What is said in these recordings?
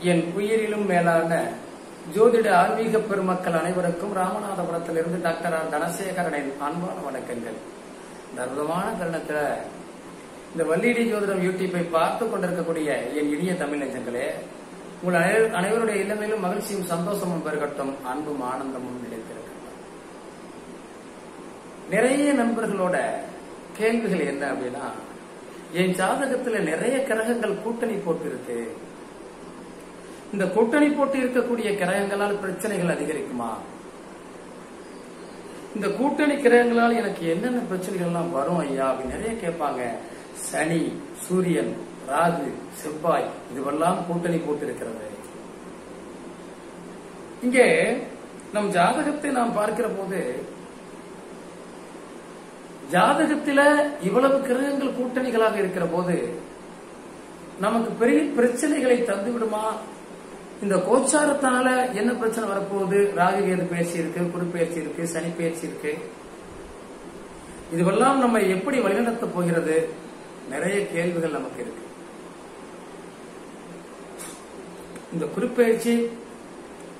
என் உயிரிலும் மேலான ஜோதிட ஆன்மீக பெருமக்கள் அனைவருக்கும் ராமநாதபுரத்திலிருந்து டாக்டர் ஆர் தனசேகரனின் அன்பான வணக்கங்கள். இந்த அற்புதமான தருணத்துல இந்த வள்ளிடி ஜோதிடம் யூடியூப்பை பார்த்து கொண்டிருக்கக்கூடிய என் இனிய தமிழ் நெஞ்சங்களே, உங்கள் அனைவருடைய இல்லங்களிலும் மகிழ்ச்சியும் சந்தோஷமும் பெருகட்டும், அன்பும் ஆனந்தமும் நிலைத்திருக்கட்டும். நிறைய நண்பர்களோட கேள்விகள் என்ன அப்படின்னா, என் ஜாதகத்துல நிறைய கிரகங்கள் கூட்டணி போட்டு இருக்கு, இந்த கூட்டணி போட்டு இருக்கக்கூடிய கிரகங்களால் பிரச்சனைகள் அதிகரிக்குமா? இந்த கூட்டணி கிரகங்களால் எனக்கு என்னென்ன பிரச்சனைகள் எல்லாம் வரும் ஐயா அப்படின்னு நிறைய கேட்பாங்க. சனி, சூரியன், ராகு, செவ்வாய் இதுவெல்லாம் கூட்டணி போட்டு இருக்கிறது. இங்கே நம் ஜாதகத்தை நாம் பார்க்கிற போது ஜாதகத்தில இவ்வளவு கிரகங்கள் கூட்டணிகளாக இருக்கிற போது நமக்கு பெரிய பிரச்சனைகளை தந்து விடுமா? இந்த கோச்சாரத்தால என்ன பிரச்சனை வரப்போகுது? ராகு கேது பயிற்சி இருக்கு, குரு பயிற்சி இருக்கு, சனி பயிற்சி இருக்கு, இதுவெல்லாம் நம்ம எப்படி வழிநடத்த போகிறது? நிறைய கேள்விகள் நமக்கு இருக்கு. இந்த குரு பயிற்சி,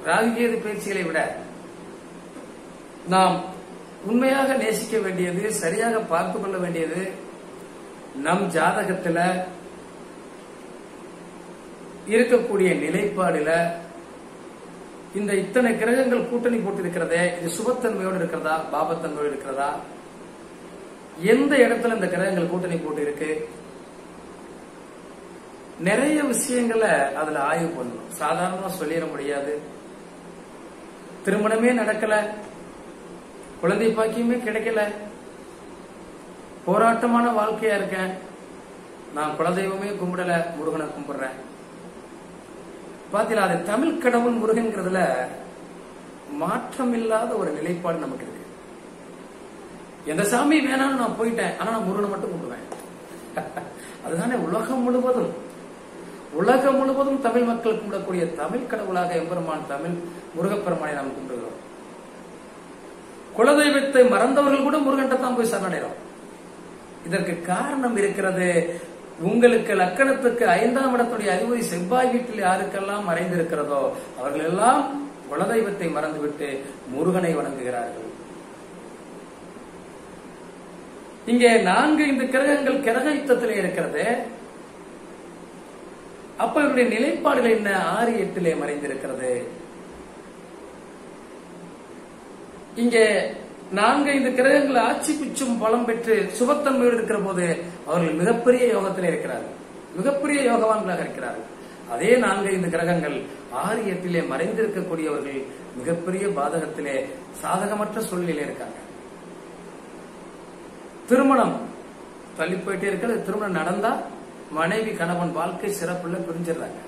ராகு கேது பயிற்சிகளை விட நாம் உண்மையாக நேசிக்க வேண்டியது, சரியாக பார்த்து கொள்ள வேண்டியது, நம் ஜாதகத்துல இருக்கக்கூடிய நிலைப்பாடுல இந்த இத்தனை கிரகங்கள் கூட்டணி போட்டு இருக்கிறதே, இது சுபத்தன்மையோடு இருக்கிறதா, பாபத்தன்மையோடு இருக்கிறதா, எந்த இடத்துல இந்த கிரகங்கள் கூட்டணி போட்டு இருக்கு, நிறைய விஷயங்களை அதுல ஆய்வு பண்ணணும். சாதாரணமா சொல்லிட முடியாது. திருமணமே நடக்கல, குழந்தை பாக்கியமே கிடைக்கல, போராட்டமான வாழ்க்கையா இருக்கேன், நான் குலதெய்வமே கும்பிடல, முருகனை கும்பிடுறேன். பாத்தீங்களா, அது தமிழ் கடவுள் முருகன்கிறதுல மாற்றம் இல்லாத ஒரு நிலைப்பாடு நமக்கு இருக்கு. எந்த சாமி வேணாலும் நான் போயிட்டேன், ஆனா நான் முருகனை மட்டும் கும்பிடுவேன். அதுதானே உலகம் முழுவதும் தமிழ் மக்கள் கும்பிடக்கூடிய தமிழ் கடவுளாக எம்பெருமான் தமிழ் முருகப்பெருமானை நாம் கும்பிடுகிறோம். குலதெய்வத்தை மறந்தவர்கள் கூட முருகன்ட்ட தான் போய் சரணடைகிறோம். இதற்கு காரணம் இருக்கிறது. உங்களுக்கு லக்கணத்துக்கு 5ஆம் இடத்துடைய அதிபதி செவ்வாய் வீட்டில் யாருக்கெல்லாம் மறைந்திருக்கிறதோ அவர்கள் எல்லாம் குலதெய்வத்தை மறந்துவிட்டு முருகனை வணங்குகிறார்கள். இங்கே 4 கிரகங்கள் கிரக யுத்தத்திலே இருக்கிறது. அப்ப இவருடைய நிலைப்பாடுகள் என்ன? 6, 8 மறைந்திருக்கிறது. இங்கே 4, கிரகங்கள் ஆட்சி பிச்சும் பலம் பெற்று சுபத்தன்மையோடு இருக்கிற போது அவர்கள் மிகப்பெரிய யோகத்திலே இருக்கிறார்கள், மிகப்பெரிய யோகவான்களாக இருக்கிறார்கள். அதே 4, கிரகங்கள் 6, 8 மறைந்திருக்கக்கூடியவர்கள் மிகப்பெரிய பாதகத்திலே சாதகமற்ற சூழ்நிலையில இருக்காங்க. திருமணம் தள்ளி போயிட்டே இருக்கிறது. திருமணம் நடந்தா மனைவி கணவன் வாழ்க்கை சிறப்புள்ள பிரிஞ்சிடறாங்க.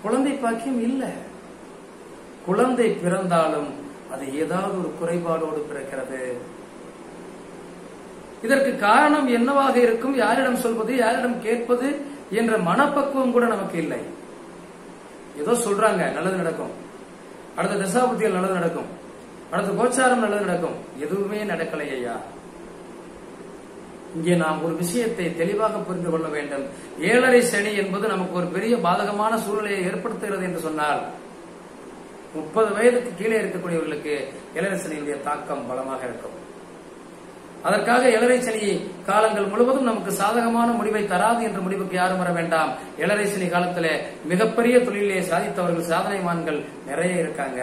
குழந்தை பாக்கியம் இல்ல, குழந்தை பிறந்தாலும் அது ஏதாவது ஒரு குறைபாடோடு பிறக்கிறது. இதற்கு காரணம் என்னவாக இருக்கும்? யாரிடம் சொல்வது, யாரிடம் கேட்பது என்ற மனப்பக்குவம் கூட நமக்கு இல்லை. ஏதோ சொல்றாங்க நல்லது நடக்கும், அடுத்த தசாபுத்தியில் நல்லது நடக்கும், அடுத்த கோச்சாரம் நல்லது நடக்கும், எதுவுமே நடக்கலையா? இங்கே நாம் ஒரு விஷயத்தை தெளிவாக புரிந்து கொள்ள வேண்டும். 7.5 சனி என்பது நமக்கு ஒரு பெரிய பாதகமான சூழ்நிலையை ஏற்படுத்துகிறது என்று சொன்னால் 30 வயதுக்கு கீழே இருக்கக்கூடியவர்களுக்கு 7.5 சனியுடைய தாக்கம் பலமாக இருக்கும். அதற்காக 7.5 சனி காலங்கள் முழுவதும் நமக்கு சாதகமான முடிவை தராது என்ற முடிவுக்கு யாரும் வர வேண்டாம். 7.5 சனி காலத்திலே மிகப்பெரிய தொழிலே சாதித்தவர்கள், சாதனைமான்கள் நிறைய இருக்காங்க.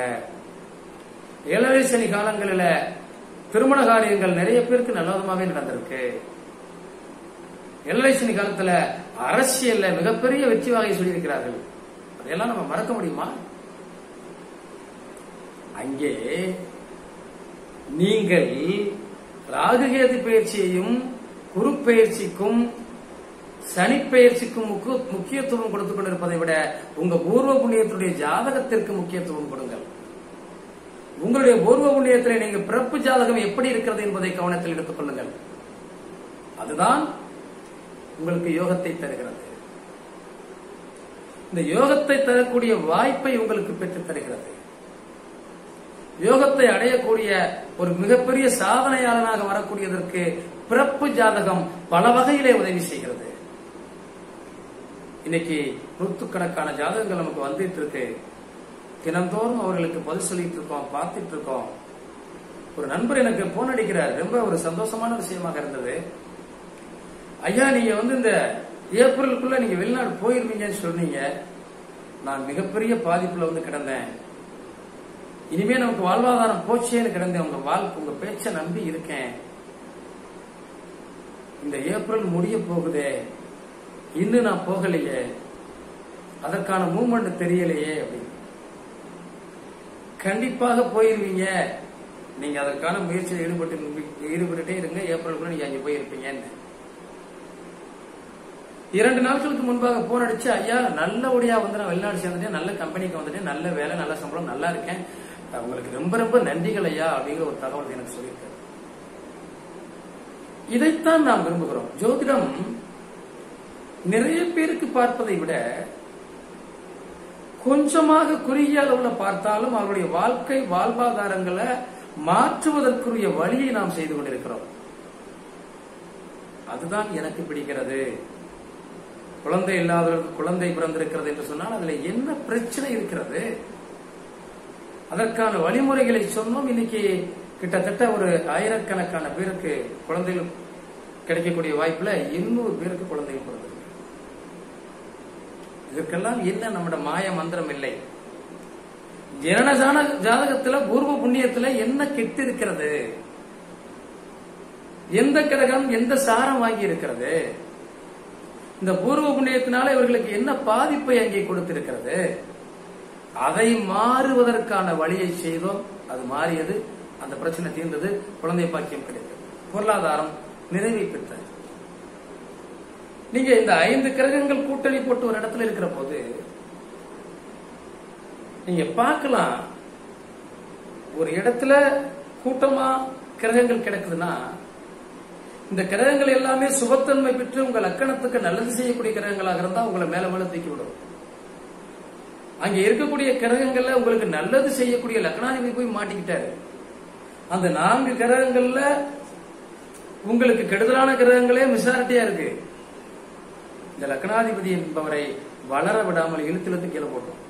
7.5 சனி காலங்களில திருமண காரியங்கள் நிறைய பேருக்கு நல்லவிதமாகவே நடந்திருக்கு. 7.5 சனி காலத்துல அரசியல்ல மிகப்பெரிய வெற்றி வாகை சொல்லியிருக்கிறார்கள். அதையெல்லாம் நம்ம மறக்க முடியுமா? அங்கே நீங்கள் ராகுகேது பயிற்சியையும் குரு பயிற்சிக்கும் சனி பயிற்சிக்கும் முக்கியத்துவம் கொடுத்துக் கொண்டிருப்பதை விட உங்க பூர்வ புண்ணியத்துடைய ஜாதகத்திற்கு முக்கியத்துவம் கொடுங்கள். உங்களுடைய பூர்வ புண்ணியத்தில் நீங்க பிறப்பு ஜாதகம் எப்படி இருக்கிறது என்பதை கவனத்தில் எடுத்துக் கொள்ளுங்கள். அதுதான் உங்களுக்கு யோகத்தை தருகிறது. இந்த யோகத்தை தரக்கூடிய வாய்ப்பை உங்களுக்கு பெற்றுத் தருகிறது. யோகத்தை அடையக்கூடிய ஒரு மிகப்பெரிய சாதனையாளனாக வரக்கூடியதற்கு பிறப்பு ஜாதகம் பல வகையிலே உதவி செய்கிறது. இன்னைக்கு நூற்றுக்கணக்கான ஜாதகங்கள் நமக்கு வந்துட்டு இருக்கு. தினந்தோறும் அவர்களுக்கு பதில் சொல்லிட்டு இருக்கோம், பார்த்துட்டு இருக்கோம். ஒரு நண்பர் எனக்கு போன் அடிக்கிறார். ரொம்ப ஒரு சந்தோஷமான விஷயமாக இருந்தது. ஐயா, நீங்க இந்த ஏப்ரலுக்குள்ள நீங்க வெளிநாடு போயிருவீங்கன்னு சொன்னீங்க. நான் மிகப்பெரிய பாதிப்புல கிடந்தேன். இனிமே நமக்கு வாழ்வாதாரம் போச்சேன்னு கிடந்தேன். உங்க பேச்ச நம்பி இருக்கேன். இந்த ஏப்ரல் முடிய போகுதே, இன்னும் நான் போகலையே, அதற்கான மூவ்மெண்ட் தெரியலையே அப்படின்னு. கண்டிப்பாக போயிருவீங்க. நீங்க அதற்கான முயற்சியில் ஈடுபட்டுட்டே இருங்க. ஏப்ரலுக்குள்ள நீங்க அங்க போயிருப்பீங்க. 2 நாட்களுக்கு முன்பாக போன் அடிச்சு, ஐயா நல்லபடியா நான் வெளிநாடு சேர்ந்துட்டேன், நல்ல கம்பெனிக்கு வந்துட்டேன், நல்ல வேலை, நல்ல சம்பளம், நல்லா இருக்கேன், உங்களுக்கு ரொம்ப ரொம்ப நன்றிகள் ஐயா அப்படிங்கிற ஒரு தகவல் எனக்கு சொல்லியிருக்காரு. இதைத்தான் நாம் விரும்புகிறோம். ஜோதிடம் நிறைய பேருக்கு பார்ப்பதை விட கொஞ்சமாக குறுகிய அளவுல பார்த்தாலும் அவருடைய வாழ்க்கை வாழ்வாதாரங்களை மாற்றுவதற்குரிய வழியை நாம் செய்து கொண்டிருக்கிறோம். அதுதான் எனக்கு பிடிக்கிறது. குழந்தை இல்லாதவர்களுக்கு குழந்தை பிறந்திருக்கிறது என்று சொன்னால் அதுல என்ன பிரச்சனை இருக்கிறது? அதற்கான வழிமுறைகளை சொன்னோம். இன்னைக்கு கிட்டத்தட்ட ஒரு 1000கணக்கான பேருக்கு குழந்தைகள் கிடைக்கக்கூடிய வாய்ப்புல 200 பேருக்கு குழந்தைகள் பிறந்திருக்கு. இதற்கெல்லாம் என்ன நம்மட மாய மந்திரம் இல்லை. ஜனன ஜாதகத்துல பூர்வ புண்ணியத்துல என்ன கெட்டு இருக்கிறது? எந்த கிரகம் எந்த சாரம் வாங்கி இருக்கிறது? இந்த பூர்வ புண்ணியத்தினால இவர்களுக்கு என்ன பாதிப்பை அங்கே கொடுத்திருக்கிறது? அதை மாறுவதற்கான வழியை செய்தோம். அது மாறியது, அந்த பிரச்சனை தீர்ந்தது, குழந்தை பாக்கியம் கிடைத்தது, பொருளாதாரம் நிறைவை பெற்றது. நீங்க இந்த 5 கிரகங்கள் கூட்டணி போட்டு ஒரு இடத்துல இருக்கிற போது நீங்க பார்க்கலாம், ஒரு இடத்துல கூட்டமா கிரகங்கள் கிடக்குதுன்னா இந்த கிரகங்கள் எல்லாமே சுபத்தன்மை பெற்று உங்க லக்கணத்துக்கு நல்லது செய்யக்கூடிய கிரகங்களாக இருந்தா உங்களை மேல மேல தூக்கி விடும். அங்க இருக்கக்கூடிய கிரகங்கள்ல உங்களுக்கு நல்லது செய்யக்கூடிய லக்னாதிபதி போய் மாட்டிக்கிட்டாரு. அந்த 4 கிரகங்கள்ல உங்களுக்கு கெடுதலான கிரகங்களே மெஜாரிட்டியா இருக்கு. இந்த லக்னாதிபதி என்பவரை வளர விடாமல் இழுத்து கீழே போட்டோம்.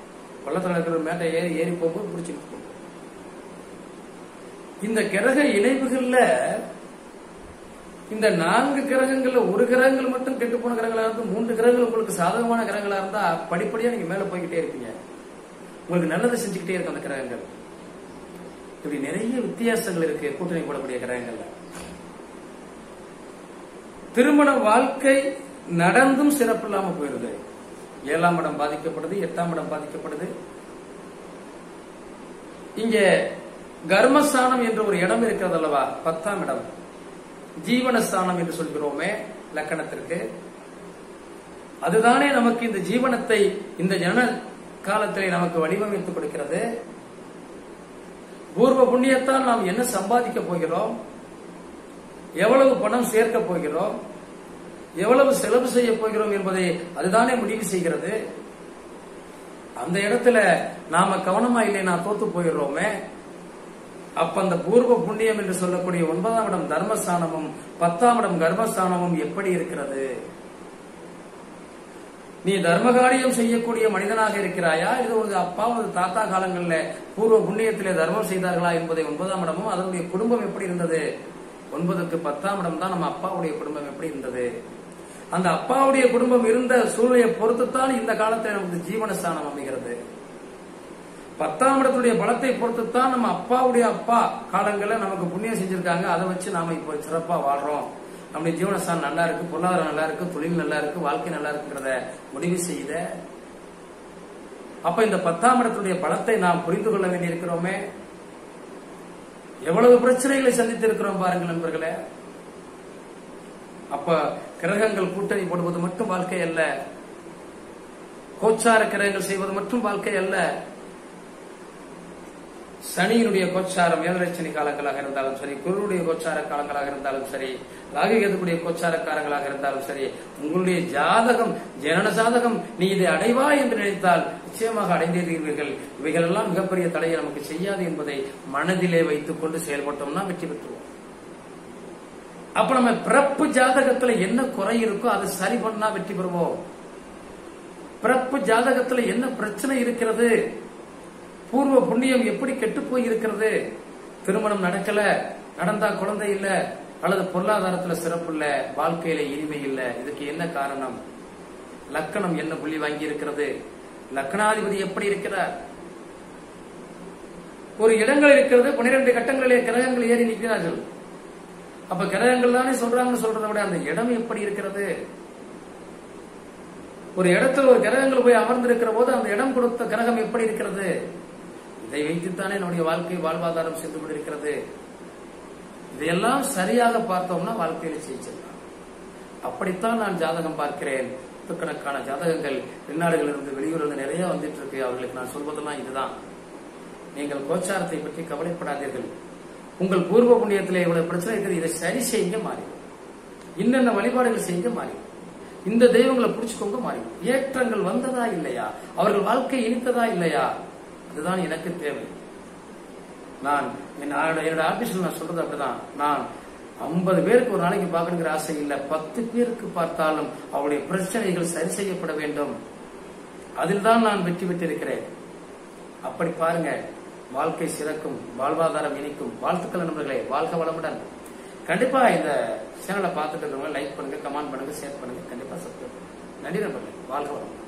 பள்ளத்தில் இருக்கிற மேட்டை ஏறி போகும்போது பிடிச்சிட்டு போகும். இந்த கிரக இணைவுகள்ல இந்த 4 கிரகங்கள்ல ஒரு கிரகங்கள் மட்டும் கெட்டு போன கிரகங்களா இருந்து 3 கிரகங்கள் உங்களுக்கு சாதகமான கிரகங்களா இருந்தா படிப்படியா நீங்க மேல போய்கிட்டே இருப்பீங்க. உங்களுக்கு நல்லதை செஞ்சுக்கிட்டே இருக்கும் அந்த கிரகங்கள். இப்படி நிறைய வித்தியாசங்கள் இருக்கு கூட்டணி போடக்கூடிய கிரகங்கள்ல. திருமண வாழ்க்கை நடந்தும் சிறப்பு இல்லாம போயிருது. 7ஆம் இடம் பாதிக்கப்படுது, 8ஆம் இடம் பாதிக்கப்படுது. இங்க கர்மஸ்தானம் என்ற ஒரு இடம் இருக்கிறது அல்லவா, 10ஆம் இடம், ஜீவனஸ்தானம் என்று சொல்கிறோமே லக்கணத்திற்கு. அதுதானே நமக்கு இந்த ஜீவனத்தை இந்த ஜன காலத்திலே நமக்கு வடிவமைத்துக் கொடுக்கிறது. பூர்வ புண்ணியத்தால் நாம் என்ன சம்பாதிக்க போகிறோம், எவ்வளவு பணம் சேர்க்க போகிறோம், எவ்வளவு செலவு செய்ய போகிறோம் என்பதை அதுதானே முடிவு செய்கிறது. அந்த இடத்துல நாம கவனமா இல்லைன்னா தோத்து போயிடுறோமே. அப்ப அந்த பூர்வ புண்ணியம் என்று சொல்லக்கூடிய 9ஆம் இடம் தர்மஸ்தானமும் 10ஆம் இடம் கர்மஸ்தானமும் எப்படி இருக்கிறது? நீ தர்மகாரியம் செய்யக்கூடிய மனிதனாக இருக்கிறாயா, இது ஒரு அப்பா ஒரு தாத்தா காலங்களில் பூர்வ புண்ணியத்திலே தர்மம் செய்தார்களா என்பதை 9ஆம் இடமும் அதனுடைய குடும்பம் எப்படி இருந்தது, 9க்கு 10ஆம் இடம் தான் நம்ம அப்பாவுடைய குடும்பம் எப்படி இருந்தது. அந்த அப்பாவுடைய குடும்பம் இருந்த சூழ்நிலையை பொறுத்துத்தான் இந்த காலத்தில் நமக்கு ஜீவனஸ்தானம் அமைகிறது. 10ஆம் இடத்துடைய பலத்தை பொறுத்துத்தான் நம்ம அப்பாவுடைய அப்பா காலங்களில் நமக்கு புண்ணியம் செஞ்சிருக்காங்க. அதை வச்சு நாம இப்போ சிறப்பா வாழ்றோம். நம்முடைய ஜீவனஸ்தானம் நல்லா இருக்கு, பொருளாதாரம் நல்லா இருக்கு, தொழில் நல்லா இருக்கு, வாழ்க்கை நல்லா இருக்குங்கிறத முடிவு செய்த. அப்ப இந்த 10ஆம் இடத்துடைய பலத்தை நாம் புரிந்து கொள்ள வேண்டியிருக்கிறோமே. எவ்வளவு பிரச்சனைகளை சந்தித்து இருக்கிறோம் பாருங்கள் நண்பர்களே. அப்ப கிரகங்கள் கூட்டணி போடுவது மட்டும் வாழ்க்கை அல்ல, கோச்சார கிரகங்கள் செய்வது மட்டும் வாழ்க்கை அல்ல. சனியினுடைய கோச்சாரம் 7.5 சனி காலங்களாக இருந்தாலும் சரி, குருவுடைய கோச்சார காலங்களாக இருந்தாலும் சரி, ராகு கேதுக்குடைய கோச்சாரக்காரங்களாக இருந்தாலும் சரி, உங்களுடைய ஜாதகம் ஜனன ஜாதகம் நீ இதை அடைவா என்று நினைத்தால் நிச்சயமாக அடைந்தீர்கள். இவைகள் எல்லாம் மிகப்பெரிய தடையை நமக்கு செய்யாது என்பதை மனதிலே வைத்துக் கொண்டு செயல்பட்டோம்னா வெற்றி பெற்றுவோம். அப்ப நம்ம பிறப்பு ஜாதகத்துல என்ன குறை இருக்கோ அதை சரி பண்ணா வெற்றி பெறுவோம். பிறப்பு ஜாதகத்துல என்ன பிரச்சனை இருக்கிறது, பூர்வ புண்ணியம் எப்படி கெட்டு போய் இருக்கிறது, திருமணம் நடக்கல, நடந்தா குழந்தை இல்ல, அல்லது பொருளாதாரத்துல சிறப்பு இல்ல, வாழ்க்கையில இனிமை இல்ல, இதுக்கு என்ன காரணம்? லக்கணம் என்ன புள்ளி வாங்கி இருக்கிறது, லக்னாதிபதி எப்படி இருக்கிறார், ஒரு இடங்கள் இருக்கிறது, 12 கட்டங்களிலே கிரகங்கள் ஏறி நிற்கிறார்கள். அப்ப கிரகங்கள் தானே சொல்றாங்கன்னு சொல்றதை விட அந்த இடம் எப்படி இருக்கிறது, ஒரு இடத்துல ஒரு கிரகங்கள் போய் அமர்ந்திருக்கிற போது அந்த இடம் கொடுத்த கிரகம் எப்படி இருக்கிறது, இதை வைத்துத்தானே நம்முடைய வாழ்க்கை வாழ்வாதாரம் சென்று கொண்டிருக்கிறது. இதையெல்லாம் சரியாக பார்த்தோம்னா வாழ்க்கையில ஜெயிச்சிடலாம். அப்படித்தான் நான் ஜாதகம் பார்க்கிறேன். நூற்றுக்கணக்கான ஜாதகங்கள் வெளிநாடுகளிலிருந்து வெளியூரிலிருந்து நிறைய வந்துட்டு இருக்கு. அவர்களுக்கு நான் சொல்வதெல்லாம் இதுதான், நீங்கள் கோச்சாரத்தை பற்றி கவலைப்படாதீர்கள். உங்கள் பூர்வ புண்ணியத்திலே இவ்வளவு பிரச்சனை இருக்குது, இதை சரி செய்ய மாறி, இன்னென்ன வழிபாடுகள் செய்ய மாறி, இந்த தெய்வங்களை புடிச்சுக்கோங்க மாறி, ஏற்றங்கள் வந்ததா இல்லையா, அவர்கள் வாழ்க்கை இனித்ததா இல்லையா, அதுதான் எனக்கு தேவை. நான் என்னோட ஆபீஸ்ல நான் சொல்றது அப்படிதான். நான் 50 பேருக்கு ஒரு நாளைக்கு பார்க்கணுங்கிற ஆசை இல்ல, 10 பேருக்கு பார்த்தாலும் அவருடைய பிரச்சனைகள் சரி செய்யப்பட வேண்டும். அதில் தான் நான் வெற்றி பெற்றிருக்கிறேன். அப்படி பாருங்க, வாழ்க்கை சிறக்கும், வாழ்வாதாரம் இனிக்கும். வாழ்த்துக்கள் நண்பர்களே, வாழ்க வளமுடன். கண்டிப்பா இந்த சேனலை பார்த்துட்டு இருக்கவங்க லைக் பண்ணுங்க, கமெண்ட் பண்ணுங்க, ஷேர் பண்ணுங்க, கண்டிப்பா சப்ஸ்கிரைப் பண்ணுங்க. நன்றி நண்பர்களே, வாழ்க வளமுடன்.